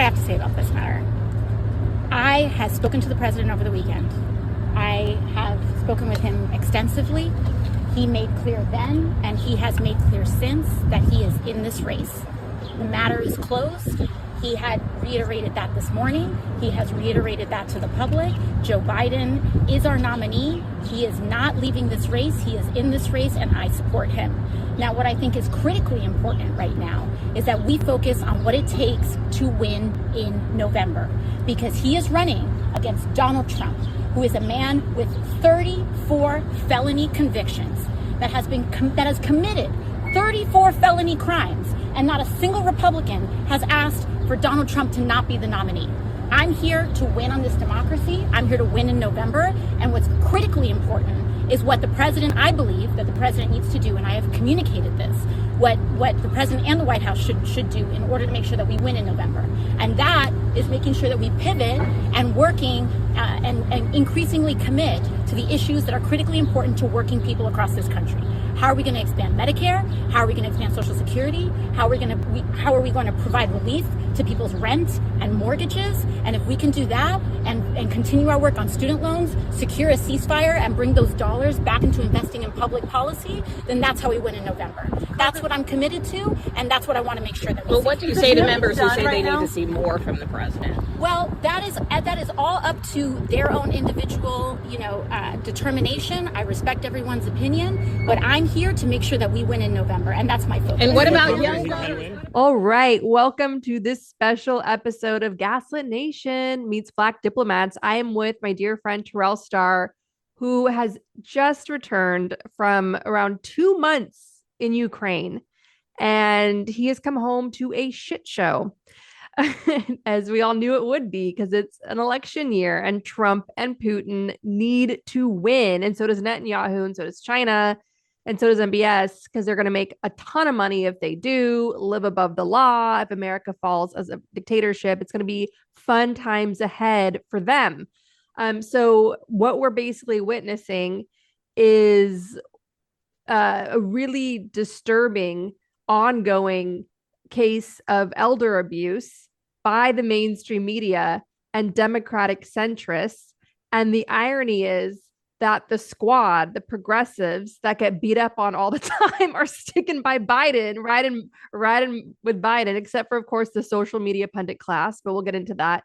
have to say about this matter. I have spoken to the president over the weekend. I have spoken with him extensively. He made clear then, and he has made clear since, that he is in this race. The matter is closed. He had reiterated that this morning. He has reiterated that to the public. Joe Biden is our nominee. He is not leaving this race. He is in this race, and I support him. Now, what I think is critically important right now is that we focus on what it takes to win in November, because he is running against Donald Trump, who is a man with 34 felony convictions that has committed 34 felony crimes, and not a single Republican has asked for Donald Trump to not be the nominee. I'm here to win on this democracy. I'm here to win in November. And what's critically important is what I believe that the president needs to do, and I have communicated this, what the president and the White House should do in order to make sure that we win in November. And that is making sure that we pivot and working and increasingly commit to the issues that are critically important to working people across this country. How are we going to expand Medicare? How are we going to expand Social Security? How are we going to provide relief to people's rent and mortgages? And if we can do that and continue our work on student loans, secure a ceasefire, and bring those dollars back into investing in public policy, then that's how we win in November. That's what I'm committed to, and that's what I want to make sure that we Well, what do you say to members who say they need to see more from the president? Well, that is all up to their own individual, determination. I respect everyone's opinion, but I'm here to make sure that we win in November, and that's my focus. And what about young voters? All right, welcome to this special episode of Gaslit Nation meets Black Diplomats. I am with my dear friend Terrell Starr, who has just returned from around 2 months in Ukraine, and he has come home to a shit show. As we all knew it would be, because it's an election year and Trump and Putin need to win. And so does Netanyahu, and so does China, and so does MBS, because they're going to make a ton of money if they do live above the law. If America falls as a dictatorship, it's going to be fun times ahead for them. So what we're basically witnessing is a really disturbing, ongoing case of elder abuse by the mainstream media and Democratic centrists. And the irony is that the squad, the progressives that get beat up on all the time, are sticking by Biden, riding with Biden, except for, of course, the social media pundit class. But we'll get into that.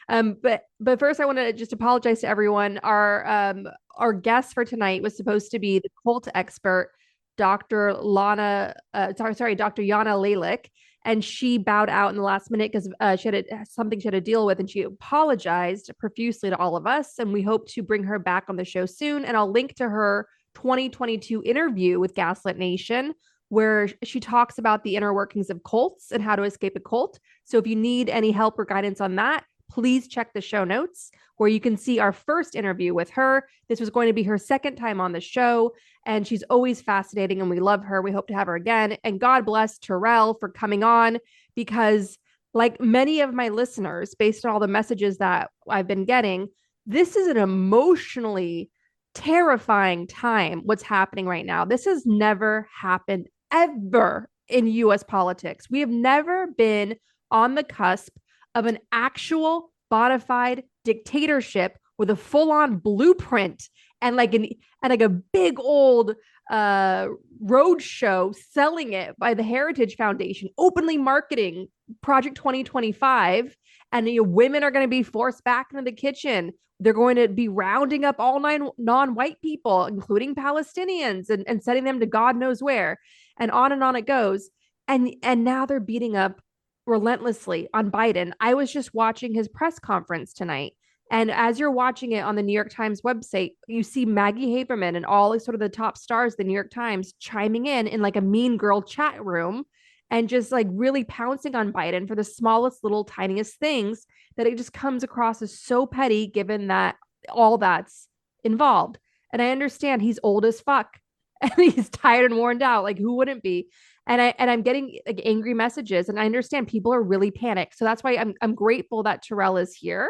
But first, I want to just apologize to everyone. Our guest for tonight was supposed to be the cult expert, Dr. Yana Lalick, and she bowed out in the last minute because she had something she had to deal with, and she apologized profusely to all of us. And we hope to bring her back on the show soon. And I'll link to her 2022 interview with Gaslit Nation, where she talks about the inner workings of cults and how to escape a cult. So if you need any help or guidance on that, please check the show notes where you can see our first interview with her. This was going to be her second time on the show, and she's always fascinating, and we love her. We hope to have her again. And God bless Terrell for coming on, because like many of my listeners, based on all the messages that I've been getting, this is an emotionally terrifying time, what's happening right now. This has never happened ever in US politics. We have never been on the cusp of an actual bona fide dictatorship with a full-on blueprint and like a big old road show selling it by the Heritage Foundation, openly marketing Project 2025. And women are going to be forced back into the kitchen. They're going to be rounding up all non-white people, including Palestinians, and sending them to God knows where, and on it goes. And now they're beating up relentlessly on Biden. I was just watching his press conference tonight. And as you're watching it on the New York Times website, you see Maggie Haberman and all sort of the top stars of the New York Times chiming in like a mean girl chat room, and just like really pouncing on Biden for the smallest, little, tiniest things, that it just comes across as so petty given that all that's involved. And I understand he's old as fuck and he's tired and worn out. Like, who wouldn't be? And I'm getting like angry messages, and I understand people are really panicked. So that's why I'm grateful that Terrell is here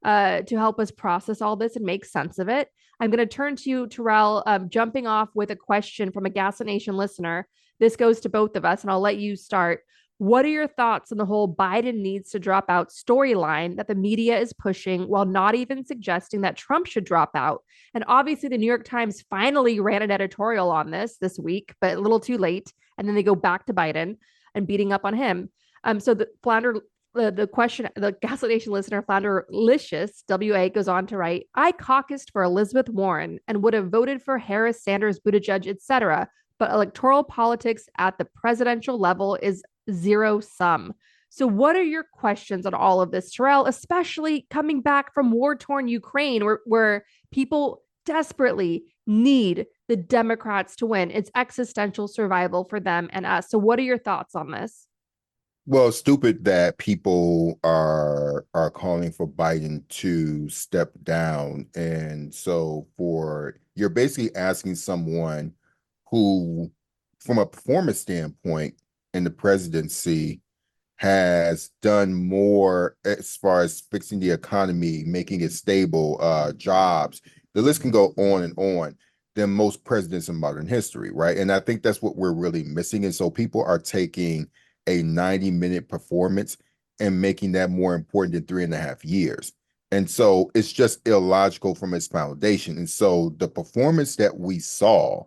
to help us process all this and make sense of it. I'm going to turn to you, Terrell, jumping off with a question from a Gaslit Nation listener. This goes to both of us, and I'll let you start. What are your thoughts on the whole Biden needs to drop out storyline that the media is pushing while not even suggesting that Trump should drop out? And obviously, the New York Times finally ran an editorial on this week, but a little too late. And then they go back to Biden and beating up on him. So the question, the Gaslit Nation listener, Flounder Licious, WA, goes on to write, I caucused for Elizabeth Warren and would have voted for Harris, Sanders, Buttigieg, etc. But electoral politics at the presidential level is zero sum. So, what are your questions on all of this, Terrell, especially coming back from war torn Ukraine, where people desperately need the Democrats to win? It's existential survival for them and us. So, what are your thoughts on this? Well, stupid that people are calling for Biden to step down. And so you're basically asking someone who, from a performance standpoint in the presidency, has done more as far as fixing the economy, making it stable, jobs. The list can go on and on than most presidents in modern history, right? And I think that's what we're really missing. And so people are taking a 90-minute performance and making that more important than 3.5 years. And so it's just illogical from its foundation. And so the performance that we saw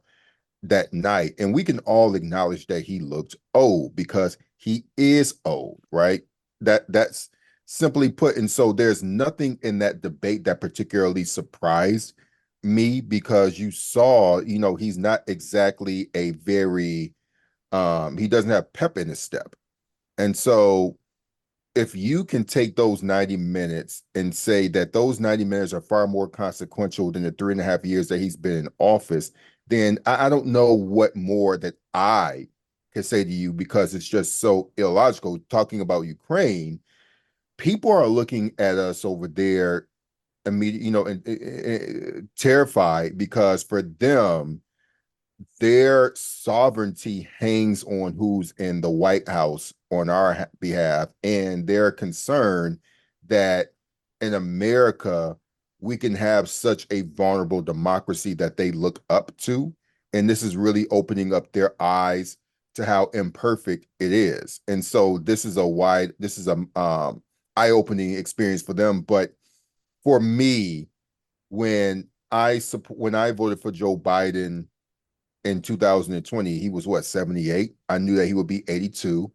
that night, and we can all acknowledge that he looked old because he is old, right? That's simply put. And so there's nothing in that debate that particularly surprised me because you saw, he's not exactly a very he doesn't have pep in his step. And so if you can take those 90 minutes and say that those 90 minutes are far more consequential than the 3.5 years that he's been in office, then I don't know what more that I can say to you because it's just so illogical. Talking about Ukraine, people are looking at us over there immediately, and terrified because for them, their sovereignty hangs on who's in the White House on our behalf, and they're concerned that in America we can have such a vulnerable democracy that they look up to, and this is really opening up their eyes to how imperfect it is. And so this is a eye-opening experience for them. But for me, when I voted for Joe Biden in 2020, he was what, 78? I knew that he would be 82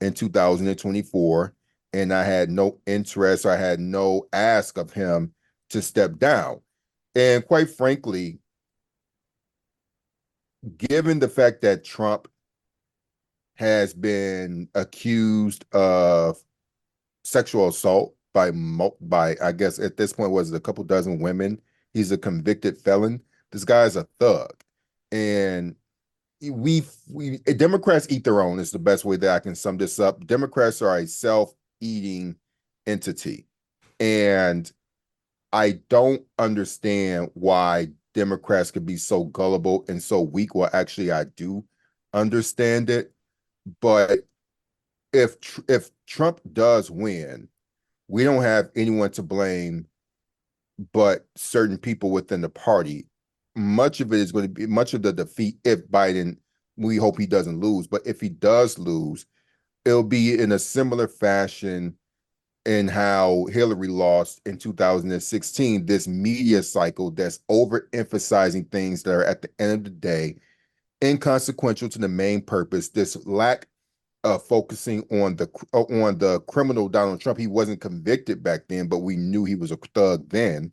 in 2024, and I had no interest, I had no ask of him to step down. And quite frankly, given the fact that Trump has been accused of sexual assault by I guess at this point was it a couple dozen women, he's a convicted felon. This guy's a thug. And we Democrats eat their own is the best way that I can sum this up. Democrats are a self-eating entity. And I don't understand why Democrats could be so gullible and so weak. Well, actually, I do understand it. But if Trump does win, we don't have anyone to blame but certain people within the party. Much of the defeat, if Biden, we hope he doesn't lose, but if he does lose, it'll be in a similar fashion in how Hillary lost in 2016, this media cycle that's overemphasizing things that are at the end of the day inconsequential to the main purpose, this lack of focusing on the criminal Donald Trump. He wasn't convicted back then, but we knew he was a thug then.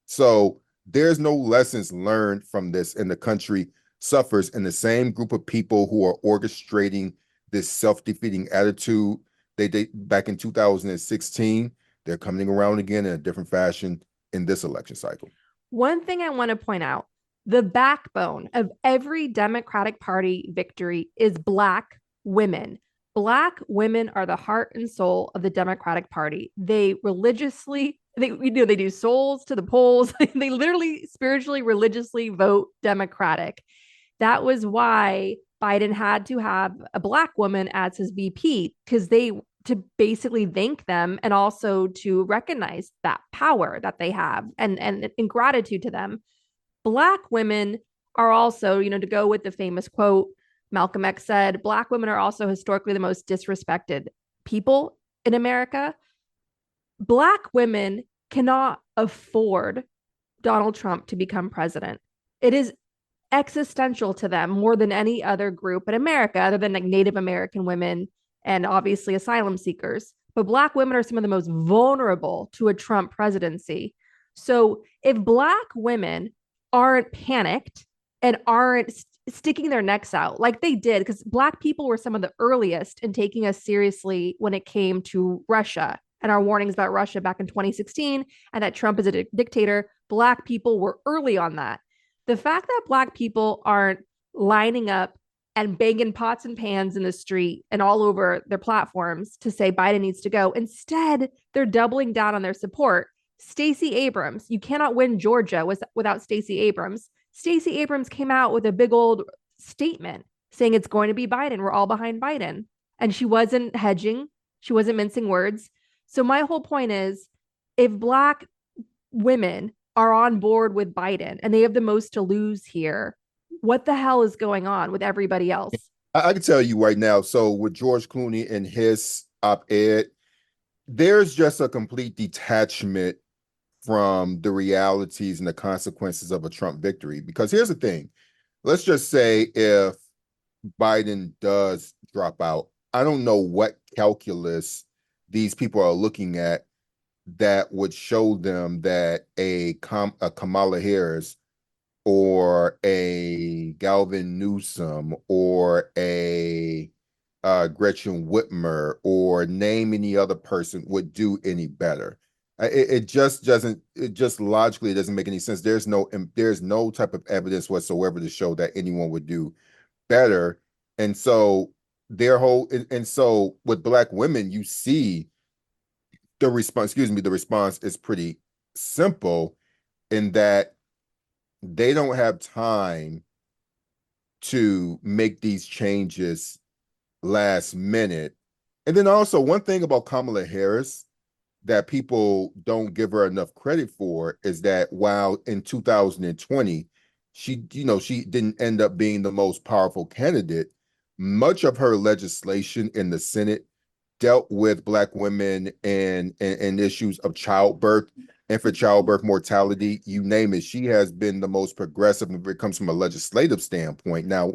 So there's no lessons learned from this, and the country suffers. And the same group of people who are orchestrating this self-defeating attitude they back in 2016, they're coming around again in a different fashion in this election cycle. One thing I want to point out, the backbone of every Democratic Party victory is Black women. Black women are the heart and soul of the Democratic Party. They do souls to the polls. They literally spiritually, religiously vote Democratic. That was why Biden had to have a Black woman as his VP, because to basically thank them and also to recognize that power that they have and in gratitude to them. Black women are also, to go with the famous quote, Malcolm X said, Black women are also historically the most disrespected people in America. Black women cannot afford Donald Trump to become president. It is existential to them more than any other group in America, other than like Native American women and obviously asylum seekers. But Black women are some of the most vulnerable to a Trump presidency. So if Black women aren't panicked and aren't sticking their necks out like they did, because Black people were some of the earliest in taking us seriously when it came to Russia and our warnings about Russia back in 2016 and that Trump is a dictator, Black people were early on that. The fact that Black people aren't lining up and banging pots and pans in the street and all over their platforms to say Biden needs to go. Instead, they're doubling down on their support. Stacey Abrams, you cannot win Georgia without Stacey Abrams. Stacey Abrams came out with a big old statement saying it's going to be Biden. We're all behind Biden. And she wasn't hedging. She wasn't mincing words. So my whole point is, if Black women are on board with Biden and they have the most to lose here, what the hell is going on with everybody else? I can tell you right now. So with George Clooney and his op-ed, there's just a complete detachment from the realities and the consequences of a Trump victory. Because here's the thing. Let's just say if Biden does drop out, I don't know what calculus these people are looking at that would show them that a Kamala Harris or a Galvin Newsom or a Gretchen Whitmer or name any other person would do any better. It just doesn't. It just logically doesn't make any sense. There's no type of evidence whatsoever to show that anyone would do better. And so so with Black women, you see the response. The response is pretty simple in that they don't have time to make these changes last minute. And then also one thing about Kamala Harris that people don't give her enough credit for is that while in 2020, she didn't end up being the most powerful candidate, much of her legislation in the Senate dealt with Black women and issues of childbirth, infant childbirth mortality, you name it. She has been the most progressive when it comes from a legislative standpoint. Now,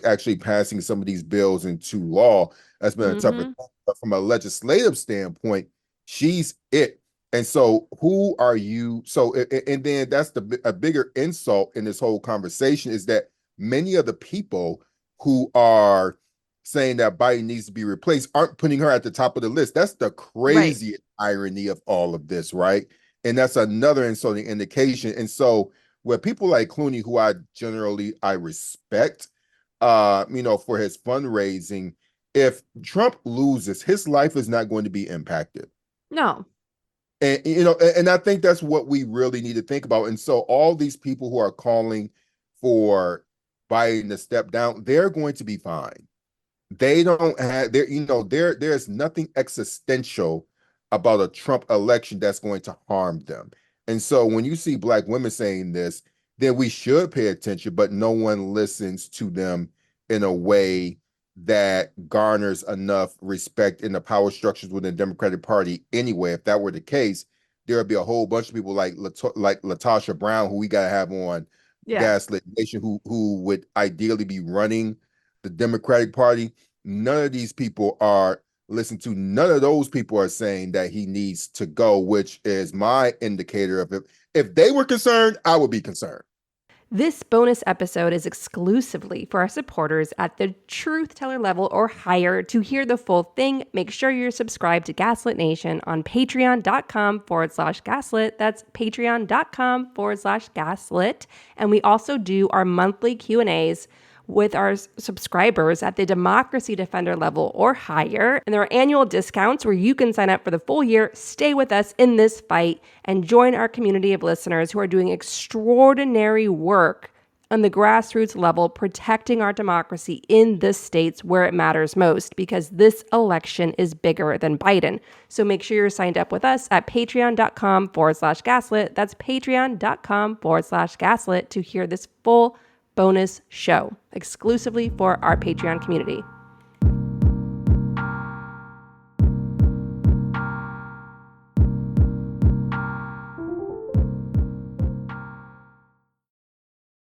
actually passing some of these bills into law has been a tougher thing, but from a legislative standpoint, she's it. And so who are you? So, and then that's a bigger insult in this whole conversation is that many of the people who are saying that Biden needs to be replaced aren't putting her at the top of the list. That's the crazy irony of all of this, right? And that's another insulting indication. And so with people like Clooney, who I respect, for his fundraising, if Trump loses, his life is not going to be impacted. No. And, and I think that's what we really need to think about. And so all these people who are calling for Biden to step down, they're going to be fine. They don't have there's nothing existential about a Trump election that's going to harm them. And so when you see Black women saying this, then we should pay attention, but no one listens to them in a way that garners enough respect in the power structures within the Democratic Party anyway. If that were the case, there would be a whole bunch of people like Latasha Brown, who we got to have on Gaslit Nation, who would ideally be running the Democratic Party. None of these people are listening to. None of those people are saying that he needs to go, which is my indicator of it. If they were concerned, I would be concerned. This bonus episode is exclusively for our supporters at the Truth Teller level or higher. To hear the full thing, make sure you're subscribed to Gaslit Nation on patreon.com/gaslit. That's patreon.com/gaslit. And we also do our monthly Q&As with our subscribers at the Democracy Defender level or higher. And there are annual discounts where you can sign up for the full year, stay with us in this fight, and join our community of listeners who are doing extraordinary work on the grassroots level, protecting our democracy in the states where it matters most, because this election is bigger than Biden. So make sure you're signed up with us at patreon.com/gaslit. That's patreon.com/gaslit to hear this full bonus show exclusively for our Patreon community.